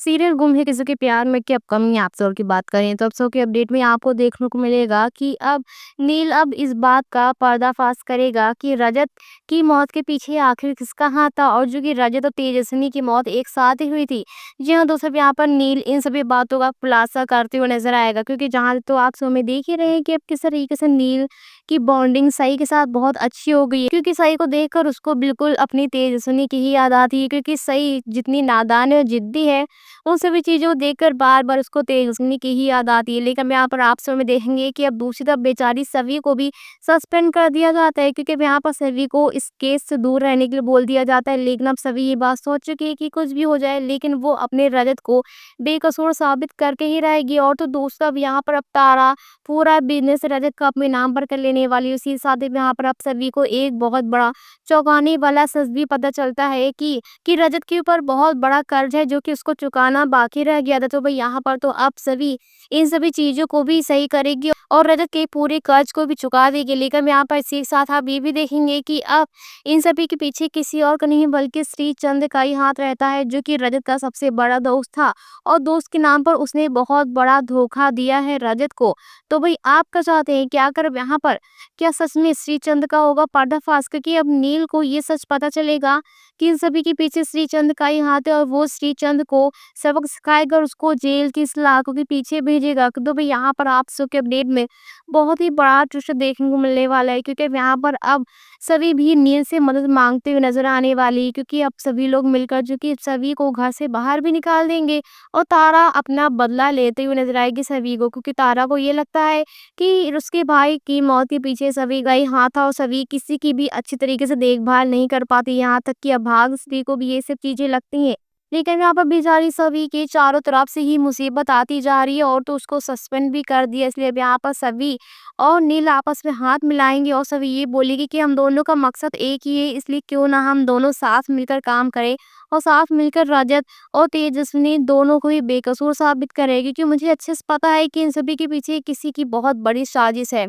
Serial गुम है किसी के प्यार में की अपकमिंग एपिसोड की बात करें तो एपिसोड के अपडेट में आपको देखने को मिलेगा कि अब नील अब इस बात का पर्दाफाश करेगा कि रजत की मौत के पीछे आखिर किसका हाथ था और जो कि रजत और तेजस्विनी की मौत एक साथ ही हुई थी। जी हाँ दोस्तों, यहाँ पर नील इन सभी बातों का खुलासा करते हुए नजर आएगा क्योंकि जहाँ तो आप शो में देख ही रहे हैं कि अब किस तरीके से नील की बॉन्डिंग सई के साथ बहुत अच्छी हो गई है क्योंकि सई को देखकर उसको बिल्कुल अपनी तेजस्विनी की ही याद आती है क्योंकि सई जितनी नादान है और जिद्दी है उन सभी चीज़ों को देखकर बार-बार उसको तेजस्विनी की ही याद आती है। लेकिन यहाँ पर आप समय में देखेंगे कि अब दूसरी तरफ बेचारी सवी को भी सस्पेंड कर दिया जाता है क्योंकि यहाँ पर सवी को इस केस से दूर रहने के लिए बोल दिया जाता है। लेकिन अब सवी ये बात सोच चुकी है कि कुछ भी हो जाए लेकिन वो अपने रजत को बेकसूर साबित करके ही रहेगी। और तो दूसरा अब यहाँ पर अब तारा पूरा बिजनेस रजत का अपने नाम पर कर लेने वाली है। उसी साथ ही यहाँ पर अब सभी को एक बहुत बड़ा चौंकाने वाला सच भी पता चलता है कि रजत के ऊपर बहुत बड़ा कर्ज है जो कि उसको चुकाना बाकी रह गया था। तो भाई यहाँ पर तो अब सभी इन सभी चीज़ों को भी सही करेगी और रजत के पूरे कर्ज को भी चुका देगी। लेकिन यहाँ पर इसी के साथ आप ये भी देखेंगे कि अब इन सभी के पीछे किसी और का नहीं बल्कि श्रीचंद का ही हाथ रहता है जो कि रजत का सबसे बड़ा दोस्त था और दोस्त के नाम पर उसने बहुत बड़ा धोखा दिया है रजत को। तो भाई आप क्या चाहते हैं, क्या कर यहाँ पर क्या सच में श्रीचंद का होगा पर्दाफाश? क्योंकि अब नील को ये सच पता चलेगा कि इन सभी के पीछे श्रीचंद का ही हाथ है और वो श्रीचंद को सबक सिखाएगा और उसको जेल की सलाखों के पीछे भेजेगा। तो भाई यहाँ पर आप शो के अपडेट में बहुत ही बड़ा ट्विस्ट देखने को मिलने वाला है क्योंकि यहाँ पर अब सभी भी नील से मदद मांगते हुए नजर आने वाली है क्योंकि अब सभी लोग मिलकर जो कि सभी को घर से बाहर भी निकाल देंगे और तारा अपना बदला लेते हुए नजर आएगी सभी को क्योंकि तारा को ये लगता है कि उसके भाई की मौत के पीछे सभी का ही हाथ था और सभी किसी की भी अच्छी तरीके से देखभाल नहीं कर पाती, यहाँ तक कि अभाग स्त्री को भी ये सब चीजें लगती हैं। लेकिन यहाँ पर बेचारी सभी के चारों तरफ से ही मुसीबत आती जा रही है और तो उसको सस्पेंड भी कर दिया। इसलिए अब यहाँ पर सभी और नील आपस में हाथ मिलाएंगे और सभी ये बोलेगी कि हम दोनों का मकसद एक ही है, इसलिए क्यों ना हम दोनों साथ मिलकर काम करें और साथ मिलकर रजत और तेजस्विनी दोनों को ही बेकसूर साबित करें क्योंकि मुझे अच्छे से पता है कि इन सभी के पीछे किसी की बहुत बड़ी साजिश है।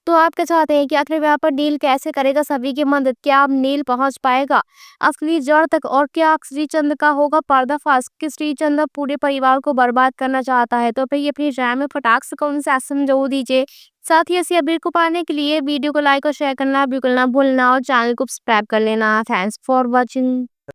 तो आप क्या चाहते हैं कि आखिर यहाँ पर नील कैसे करेगा सभी की मदद? क्या अब नील पहुंच पाएगा असली जड़ तक और क्या श्रीचंद का होगा पर्दाफाश कि श्रीचंद अब पूरे परिवार को बर्बाद करना चाहता है? तो फिर ये अपनी राय में फटाक से कमेंट सेक्शन में जरूर दीजिए। साथ ही ऐसी अपडेट को पाने के लिए वीडियो को लाइक और शेयर करना बिल्कुल ना भूलना और चैनल को सब्सक्राइब कर लेना। Thanks for watching.